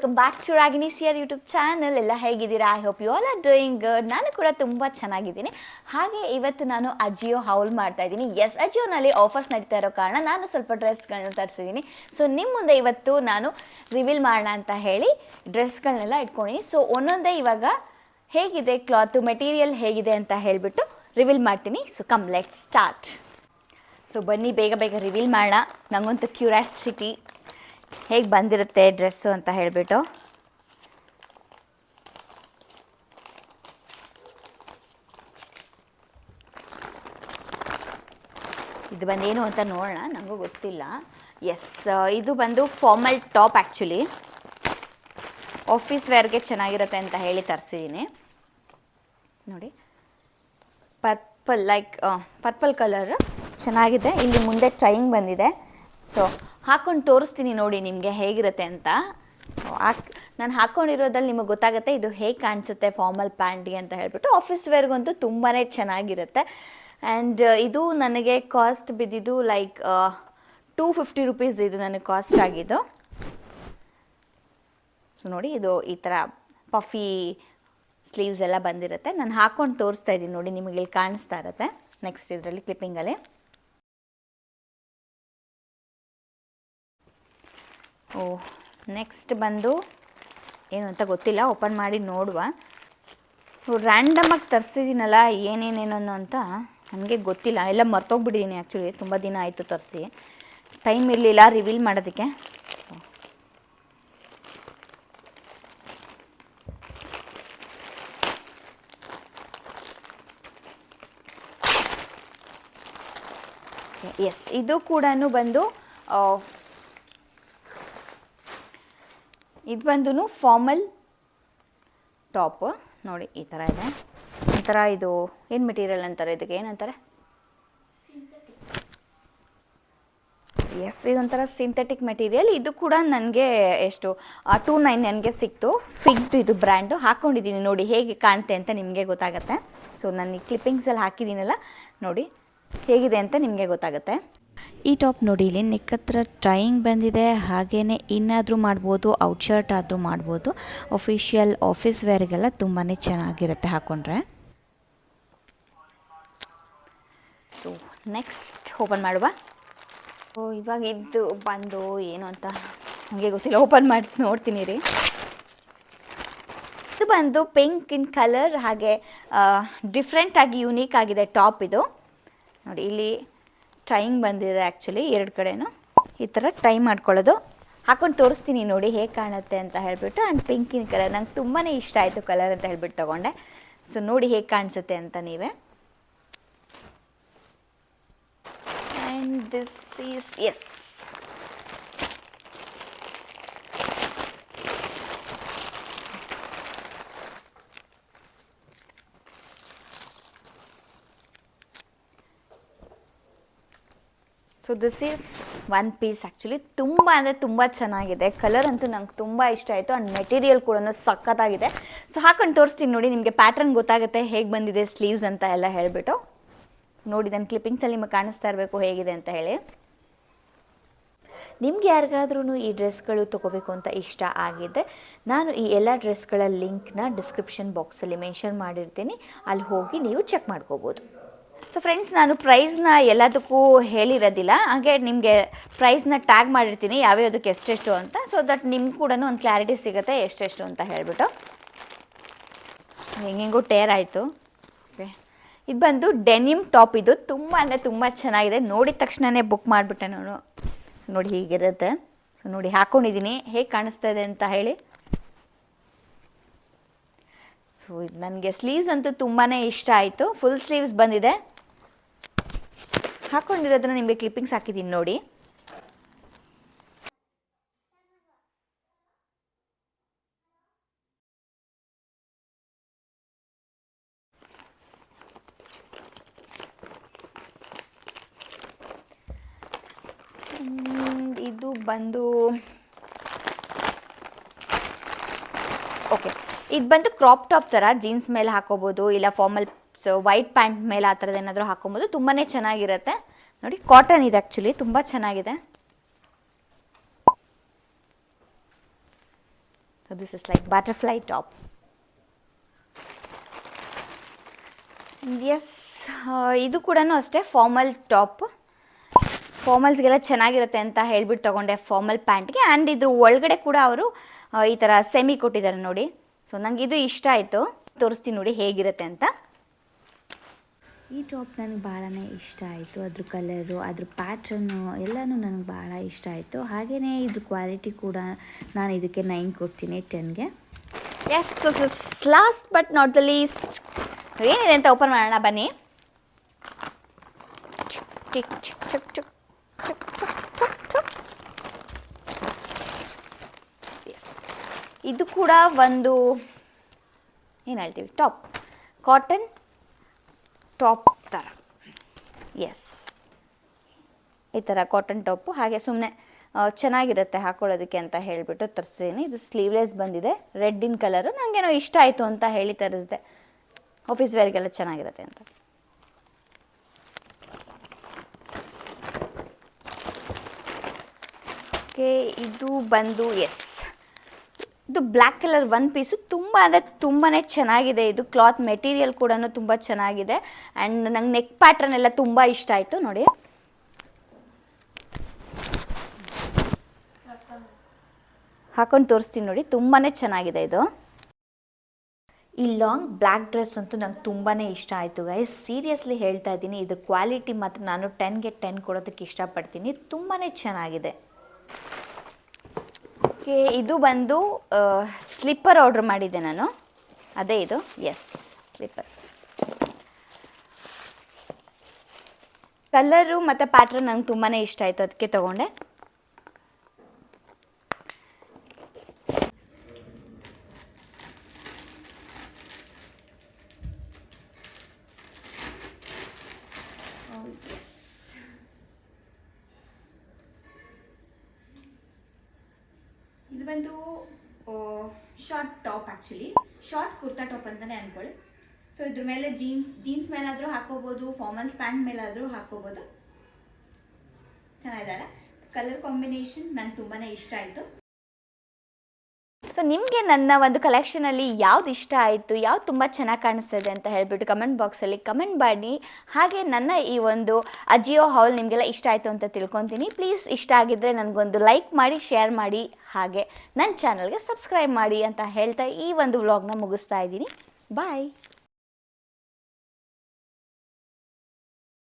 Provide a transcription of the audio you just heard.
Welcome back to Ragini ಸಿಯರ್ YouTube channel. ಎಲ್ಲ ಹೇಗಿದ್ದೀರಾ? I hope you all are doing good. ನಾನು ಕೂಡ ತುಂಬ ಚೆನ್ನಾಗಿದ್ದೀನಿ. ಹಾಗೆ ಇವತ್ತು ನಾನು ಅಜಿಯೋ ಹೌಲ್ ಮಾಡ್ತಾ ಇದ್ದೀನಿ. ಎಸ್, ಅಜಿಯೋನಲ್ಲಿ ಆಫರ್ಸ್ ನಡೀತಾ ಇರೋ ಕಾರಣ ನಾನು ಸ್ವಲ್ಪ ಡ್ರೆಸ್ಗಳನ್ನ ತರಿಸಿದ್ದೀನಿ. ಸೊ ನಿಮ್ಮ ಮುಂದೆ ಇವತ್ತು ನಾನು ರಿವೀಲ್ ಮಾಡೋಣ ಅಂತ ಹೇಳಿ ಡ್ರೆಸ್ಗಳನ್ನೆಲ್ಲ ಇಟ್ಕೊಂಡಿದ್ದೀನಿ. ಸೊ ಒಂದೊಂದೇ ಇವಾಗ ಹೇಗಿದೆ ಕ್ಲಾತು, ಮೆಟೀರಿಯಲ್ ಹೇಗಿದೆ ಅಂತ ಹೇಳಿಬಿಟ್ಟು ರಿವೀಲ್ ಮಾಡ್ತೀನಿ. So come let's start. So ಬನ್ನಿ ಬೇಗ ಬೇಗ ರಿವೀಲ್ ಮಾಡೋಣ. ನನಗಂತೂ ಕ್ಯೂರಿಯಾಸಿಟಿ ಹೇಗೆ ಬಂದಿರುತ್ತೆ ಡ್ರೆಸ್ಸು ಅಂತ ಹೇಳಿಬಿಟ್ಟು. ಇದು ಬಂದೇನು ಅಂತ ನೋಡೋಣ, ನನಗೂ ಗೊತ್ತಿಲ್ಲ. ಎಸ್, ಇದು ಬಂದು ಫಾರ್ಮಲ್ ಟಾಪ್. ಆ್ಯಕ್ಚುಲಿ ಆಫೀಸ್ ವೇರ್ಗೆ ಚೆನ್ನಾಗಿರುತ್ತೆ ಅಂತ ಹೇಳಿ ತರಿಸಿದ್ದೀನಿ. ನೋಡಿ, ಪರ್ಪಲ್ ಕಲರ್ ಚೆನ್ನಾಗಿದೆ. ಇಲ್ಲಿ ಮುಂದೆ ಟ್ರೈಯಿಂಗ್ ಬಂದಿದೆ. ಸೊ ಹಾಕ್ಕೊಂಡು ತೋರಿಸ್ತೀನಿ ನೋಡಿ ನಿಮಗೆ ಹೇಗಿರುತ್ತೆ ಅಂತ. ನಾನು ಹಾಕ್ಕೊಂಡಿರೋದ್ರಲ್ಲಿ ನಿಮಗೆ ಗೊತ್ತಾಗುತ್ತೆ ಇದು ಹೇಗೆ ಕಾಣಿಸುತ್ತೆ ಫಾರ್ಮಲ್ ಪ್ಯಾಂಟ್ಗೆ ಅಂತ ಹೇಳ್ಬಿಟ್ಟು. ಆಫೀಸ್ ವೇರ್ಗಂತೂ ತುಂಬಾ ಚೆನ್ನಾಗಿರುತ್ತೆ. ಆ್ಯಂಡ್ ಇದು ನನಗೆ ಕಾಸ್ಟ್ ಬಿದ್ದಿದ್ದು ಲೈಕ್ 250 ರುಪೀಸ್ ಇದು ನನಗೆ ಕಾಸ್ಟ್ ಆಗಿದ್ದು. ಸೊ ನೋಡಿ, ಇದು ಈ ಥರ ಪಫಿ ಸ್ಲೀವ್ಸ್ ಎಲ್ಲ ಬಂದಿರುತ್ತೆ. ನಾನು ಹಾಕ್ಕೊಂಡು ತೋರಿಸ್ತಾ ಇದ್ದೀನಿ ನೋಡಿ, ನಿಮಗೆ ಇಲ್ಲಿ ಕಾಣಿಸ್ತಾ ಇರುತ್ತೆ ನೆಕ್ಸ್ಟ್ ಇದರಲ್ಲಿ ಕ್ಲಿಪ್ಪಿಂಗಲ್ಲಿ. ನೆಕ್ಸ್ಟ್ ಬಂದು ಏನು ಅಂತ ಗೊತ್ತಿಲ್ಲ, ಓಪನ್ ಮಾಡಿ ನೋಡುವ. ರ್ಯಾಂಡಮಾಗಿ ತರಿಸಿದ್ದೀನಲ್ಲ ಏನೇನೇನೋ ಅಂತ ನನಗೆ ಗೊತ್ತಿಲ್ಲ, ಎಲ್ಲ ಮರ್ತೋಗ್ಬಿಟ್ಟಿದ್ದೀನಿ. ಆ್ಯಕ್ಚುಲಿ ತುಂಬ ದಿನ ಆಯಿತು ತರಿಸಿ, ಟೈಮ್ ಇರಲಿಲ್ಲ ರಿವೀಲ್ ಮಾಡೋದಕ್ಕೆ. ಎಸ್, ಇದು ಕೂಡ ಬಂದು ಫಾರ್ಮಲ್ ಟಾಪ್. ನೋಡಿ ಈ ಥರ ಇದೆ. ಒಂಥರ ಇದು ಏನು ಮೆಟೀರಿಯಲ್ ಅಂತಾರೆ ಇದಕ್ಕೆ, ಏನಂತಾರೆ? ಎಸ್, ಇದೊಂಥರ ಸಿಂಥೆಟಿಕ್ ಮೆಟೀರಿಯಲ್. ಇದು ಕೂಡ ನನಗೆ ಎಷ್ಟು 299ಗೆ ಸಿಕ್ತು. ಫಿಗ್ದು ಇದು ಬ್ರ್ಯಾಂಡು. ಹಾಕ್ಕೊಂಡಿದ್ದೀನಿ ನೋಡಿ ಹೇಗೆ ಕಾಣುತ್ತೆ ಅಂತ ನಿಮಗೆ ಗೊತ್ತಾಗುತ್ತೆ. ಸೊ ನಾನು ಈ ಕ್ಲಿಪ್ಪಿಂಗ್ಸಲ್ಲಿ ಹಾಕಿದ್ದೀನಲ್ಲ, ನೋಡಿ ಹೇಗಿದೆ ಅಂತ ನಿಮಗೆ ಗೊತ್ತಾಗುತ್ತೆ. ಈ ಟಾಪ್ ನೋಡಿ, ಇಲ್ಲಿ ನೆಕ್ ಹತ್ರ ಟ್ರೈಯಿಂಗ್ ಬಂದಿದೆ. ಹಾಗೆಯೇ ಇನ್ನಾದರೂ ಮಾಡ್ಬೋದು, ಔಟ್ ಶರ್ಟ್ ಆದರೂ ಮಾಡ್ಬೋದು. ಅಫಿಷಿಯಲ್ ಆಫೀಸ್ ವೇರ್ಗೆಲ್ಲ ತುಂಬಾ ಚೆನ್ನಾಗಿರುತ್ತೆ ಹಾಕ್ಕೊಂಡ್ರೆ. ಸೊ ನೆಕ್ಸ್ಟ್ ಓಪನ್ ಮಾಡುವ. ಇವಾಗ ಇದು ಬಂದು ಏನು ಅಂತ ನನಗೆ ಗೊತ್ತಿಲ್ಲ, ಓಪನ್ ಮಾಡಿ ನೋಡ್ತೀನಿ ರೀ. ಇದು ಬಂದು ಪಿಂಕ್ ಇನ್ ಕಲರ್, ಹಾಗೆ ಡಿಫ್ರೆಂಟಾಗಿ ಯೂನಿಕ್ ಆಗಿದೆ ಟಾಪ್ ಇದು. ನೋಡಿ, ಇಲ್ಲಿ ಟ್ರೈಯಿಂಗ್ ಬಂದಿದೆ. ಆ್ಯಕ್ಚುಲಿ ಎರಡು ಕಡೆನೂ ಈ ಥರ ಟ್ರೈ ಮಾಡ್ಕೊಳ್ಳೋದು. ಹಾಕ್ಕೊಂಡು ತೋರಿಸ್ತೀನಿ ನೋಡಿ ಹೇಗೆ ಕಾಣುತ್ತೆ ಅಂತ ಹೇಳಿಬಿಟ್ಟು. ಆ್ಯಂಡ್ ಪಿಂಕಿನ ಕಲರ್ ನಂಗೆ ತುಂಬಾ ಇಷ್ಟ ಆಯಿತು ಕಲರ್ ಅಂತ ಹೇಳ್ಬಿಟ್ಟು ತೊಗೊಂಡೆ. ಸೊ ನೋಡಿ ಹೇಗೆ ಕಾಣಿಸುತ್ತೆ ಅಂತ ನೀವೇ. And this is S, so this is one piece. Actually ತುಂಬ ಅಂದರೆ ತುಂಬ ಚೆನ್ನಾಗಿದೆ. ಕಲರ್ ಅಂತೂ ನಂಗೆ ತುಂಬ ಇಷ್ಟ ಆಯಿತು. ಆ್ಯಂಡ್ ಮೆಟೀರಿಯಲ್ ಕೂಡ ಸಖತ್ತಾಗಿದೆ. ಸೊ ಹಾಕೊಂಡು ತೋರಿಸ್ತೀನಿ ನೋಡಿ, ನಿಮಗೆ ಪ್ಯಾಟ್ರನ್ ಗೊತ್ತಾಗುತ್ತೆ ಹೇಗೆ ಬಂದಿದೆ ಸ್ಲೀವ್ಸ್ ಅಂತ ಎಲ್ಲ ಹೇಳಿಬಿಟ್ಟು. ನೋಡಿ, ನನ್ನ ಕ್ಲಿಪ್ಪಿಂಗ್ಸಲ್ಲಿ ನಿಮಗೆ ಕಾಣಿಸ್ತಾ ಇರಬೇಕು ಹೇಗಿದೆ ಅಂತ ಹೇಳಿ. ನಿಮ್ಗೆ ಯಾರಿಗಾದ್ರೂ ಈ ಡ್ರೆಸ್ಗಳು ತೊಗೋಬೇಕು ಅಂತ ಇಷ್ಟ ಆಗಿದೆ, ನಾನು ಈ ಎಲ್ಲ ಡ್ರೆಸ್ಗಳ ಲಿಂಕ್ನ ಡಿಸ್ಕ್ರಿಪ್ಷನ್ ಬಾಕ್ಸಲ್ಲಿ ಮೆನ್ಷನ್ ಮಾಡಿರ್ತೀನಿ, ಅಲ್ಲಿ ಹೋಗಿ ನೀವು ಚೆಕ್ ಮಾಡ್ಕೋಬೋದು. ಸೊ ಫ್ರೆಂಡ್ಸ್, ನಾನು ಪ್ರೈಸ್ನ ಎಲ್ಲದಕ್ಕೂ ಹೇಳಿರೋದಿಲ್ಲ, ಹಾಗೆ ನಿಮಗೆ ಪ್ರೈಸ್ನ ಟ್ಯಾಗ್ ಮಾಡಿರ್ತೀನಿ ಯಾವ್ಯಾವುದಕ್ಕೆ ಎಷ್ಟೆಷ್ಟು ಅಂತ. ಸೊ ದಟ್ ನಿಮ್ಗೆ ಕೂಡ ಒಂದು ಕ್ಲಾರಿಟಿ ಸಿಗುತ್ತೆ ಎಷ್ಟೆಷ್ಟು ಅಂತ ಹೇಳಿಬಿಟ್ಟು. ಹೆಂಗೆಂಗೂ ಟೇರ್ ಆಯಿತು. ಓಕೆ, ಇದು ಬಂದು ಡೆನಿಮ್ ಟಾಪ್. ಇದು ತುಂಬ ಅಂದರೆ ತುಂಬ ಚೆನ್ನಾಗಿದೆ. ನೋಡಿದ ತಕ್ಷಣವೇ ಬುಕ್ ಮಾಡಿಬಿಟ್ಟೆ ನಾನು. ನೋಡಿ ಹೀಗಿರುತ್ತೆ. ಸೊ ನೋಡಿ ಹಾಕ್ಕೊಂಡಿದ್ದೀನಿ ಹೇಗೆ ಕಾಣಿಸ್ತಾ ಇದೆ ಅಂತ ಹೇಳಿ. ಸೊ ಇದು ನನಗೆ ಸ್ಲೀವ್ಸ್ ಅಂತೂ ತುಂಬಾ ಇಷ್ಟ ಆಯಿತು. ಫುಲ್ ಸ್ಲೀವ್ಸ್ ಬಂದಿದೆ. ಹಾಕ್ಕೊಂಡಿರೋದನ್ನ ನಿಮಗೆ ಕ್ಲಿಪ್ಪಿಂಗ್ಸ್ ಹಾಕಿದ್ದೀನಿ ನೋಡಿ. ಇದು ಬಂದು ಓಕೆ, ಇದು ಬಂದು ಕ್ರಾಪ್ ಟಾಪ್ ಥರ ಜೀನ್ಸ್ ಮೇಲೆ ಹಾಕೋಬೋದು, ಇಲ್ಲ ಫಾರ್ಮಲ್ ವೈಟ್ ಪ್ಯಾಂಟ್ ಮೇಲೆ ಆ ಥರದ್ದು ಏನಾದರೂ ಹಾಕೊಬೋದು. ತುಂಬಾ ಚೆನ್ನಾಗಿರುತ್ತೆ. ನೋಡಿ, ಕಾಟನ್ ಇದೆ. ಆ್ಯಕ್ಚುಲಿ ತುಂಬ ಚೆನ್ನಾಗಿದೆ. This is like butterfly top. Yes, ಇದು ಕೂಡ ಅಷ್ಟೇ ಫಾರ್ಮಲ್ ಟಾಪ್. ಫಾರ್ಮಲ್ಸ್ಗೆಲ್ಲ ಚೆನ್ನಾಗಿರುತ್ತೆ ಅಂತ ಹೇಳ್ಬಿಟ್ಟು ತೊಗೊಂಡೆ ಫಾರ್ಮಲ್ ಪ್ಯಾಂಟ್ಗೆ. ಆ್ಯಂಡ್ ಇದ್ರ ಒಳಗಡೆ ಕೂಡ ಅವರು ಈ ಥರ ಸೆಮಿ ಕೊಟ್ಟಿದ್ದಾರೆ ನೋಡಿ. ಸೊ ನನಗೆ ಇದು ಇಷ್ಟ ಆಯಿತು, ತೋರಿಸ್ತೀನಿ ನೋಡಿ ಹೇಗಿರುತ್ತೆ ಅಂತ. ಈ ಟಾಪ್ ನನಗೆ ಭಾಳನೇ ಇಷ್ಟ ಆಯಿತು. ಅದ್ರ ಕಲರು, ಅದ್ರ ಪ್ಯಾಟ್ರನ್ನು ಎಲ್ಲನೂ ನನಗೆ ಭಾಳ ಇಷ್ಟ ಆಯಿತು. ಹಾಗೆಯೇ ಇದ್ರ ಕ್ವಾಲಿಟಿ ಕೂಡ ನಾನು ಇದಕ್ಕೆ 9 ಕೊಡ್ತೀನಿ 10ಗೆ. Yes, last but not the least ಏನಿದೆ ಅಂತ ಓಪನ್ ಮಾಡೋಣ ಬನ್ನಿ. ಟಿಕ್ ಚಿಕ್ ಚಿಕ್ ಚಿಕ್ ಚಿಕ್ ಚಿಕ್ ಚಿಕ್ ಚಿಕ್. ಎಸ್, ಇದು ಕೂಡ ಒಂದು ಏನು ಹೇಳ್ತೀವಿ, ಟಾಪ್, ಕಾಟನ್ ಟಾಪ್ ಥರ. ಎಸ್, ಈ ಥರ ಕಾಟನ್ ಟಾಪು. ಹಾಗೆ ಸುಮ್ಮನೆ ಚೆನ್ನಾಗಿರುತ್ತೆ ಹಾಕೊಳ್ಳೋದಕ್ಕೆ ಅಂತ ಹೇಳಿಬಿಟ್ಟು ತರಿಸ್ತೀನಿ. ಇದು ಸ್ಲೀವ್ಲೆಸ್ ಬಂದಿದೆ, ರೆಡ್ ಇನ್ ಕಲರು. ನನಗೇನೋ ಇಷ್ಟ ಆಯಿತು ಅಂತ ಹೇಳಿ ತರಿಸಿದೆ. ಆಫೀಸ್ ವೇರ್ಗೆಲ್ಲ ಚೆನ್ನಾಗಿರುತ್ತೆ ಅಂತ. ಓಕೆ, ಇದು ಬಂದು ಇದು ಬ್ಲ್ಯಾಕ್ ಕಲರ್ ಒನ್ ಪೀಸು. ತುಂಬ ಅಂದರೆ ತುಂಬಾ ಚೆನ್ನಾಗಿದೆ. ಇದು ಕ್ಲಾತ್ ಮೆಟೀರಿಯಲ್ ಕೂಡ ತುಂಬ ಚೆನ್ನಾಗಿದೆ. ಆ್ಯಂಡ್ ನಂಗೆ ನೆಕ್ ಪ್ಯಾಟ್ರನ್ ಎಲ್ಲ ತುಂಬ ಇಷ್ಟ ಆಯಿತು ನೋಡಿ. ಹಾಕೊಂಡು ತೋರಿಸ್ತೀನಿ ನೋಡಿ, ತುಂಬಾ ಚೆನ್ನಾಗಿದೆ ಇದು. ಈ ಲಾಂಗ್ ಬ್ಲ್ಯಾಕ್ ಡ್ರೆಸ್ ಅಂತೂ ನಂಗೆ ತುಂಬಾ ಇಷ್ಟ ಆಯಿತು ಗೈಸ್. ಸೀರಿಯಸ್ಲಿ ಹೇಳ್ತಾ ಇದ್ದೀನಿ, ಇದು ಕ್ವಾಲಿಟಿ ಮಾತ್ರ ನಾನು 10ಗೆ 10 ಕೊಡೋದಕ್ಕೆ ಇಷ್ಟಪಡ್ತೀನಿ. ತುಂಬಾ ಚೆನ್ನಾಗಿದೆ. ಓಕೆ, ಇದು ಬಂದು ಸ್ಲಿಪ್ಪರ್ ಆರ್ಡ್ರ್ ಮಾಡಿದ್ದೆ ನಾನು, ಅದೇ ಇದು. Yes, slipper. ಕಲರು ಮತ್ತು ಪ್ಯಾಟ್ರನ್ ನಂಗೆ ತುಂಬಾ ಇಷ್ಟ ಆಯಿತು, ಅದಕ್ಕೆ ತೊಗೊಂಡೆ. ಇದು ಬಂದು short top, actually short kurta top ಅಂತಲೇ ಅಂದ್ಕೊಳ್ಳಿ. ಸೊ ಇದ್ರ ಮೇಲೆ ಜೀನ್ಸ್ ಮೇಲಾದರೂ ಹಾಕೋಬೋದು, ಫಾರ್ಮಲ್ಸ್ ಪ್ಯಾಂಟ್ ಮೇಲಾದರೂ ಹಾಕೋಬೋದು. ಚೆನ್ನಾಗಿದ್ದಾರೆ. ಕಲರ್ ಕಾಂಬಿನೇಷನ್ ನಂಗೆ ತುಂಬಾ ಇಷ್ಟ ಆಯಿತು. ಸೊ ನಿಮಗೆ ನನ್ನ ಒಂದು ಕಲೆಕ್ಷನಲ್ಲಿ ಯಾವ್ದು ಇಷ್ಟ ಆಯಿತು, ಯಾವ್ದು ತುಂಬ ಚೆನ್ನಾಗಿ ಕಾಣಿಸ್ತಿದೆ ಅಂತ ಹೇಳಿಬಿಟ್ಟು ಕಮೆಂಟ್ ಬಾಕ್ಸಲ್ಲಿ ಕಮೆಂಟ್ ಮಾಡಿ. ಹಾಗೆ ನನ್ನ ಈ ಒಂದು ಅಜಿಯೋ ಹಾಲ್ ನಿಮಗೆಲ್ಲ ಇಷ್ಟ ಆಯಿತು ಅಂತ ತಿಳ್ಕೊತೀನಿ. ಪ್ಲೀಸ್ ಇಷ್ಟ ಆಗಿದ್ದರೆ ನನಗೊಂದು ಲೈಕ್ ಮಾಡಿ, ಶೇರ್ ಮಾಡಿ, ಹಾಗೆ ನನ್ನ ಚಾನಲ್ಗೆ ಸಬ್ಸ್ಕ್ರೈಬ್ ಮಾಡಿ ಅಂತ ಹೇಳ್ತಾ ಈ ಒಂದು ವ್ಲಾಗ್ನ ಮುಗಿಸ್ತಾ ಇದ್ದೀನಿ. ಬಾಯ್.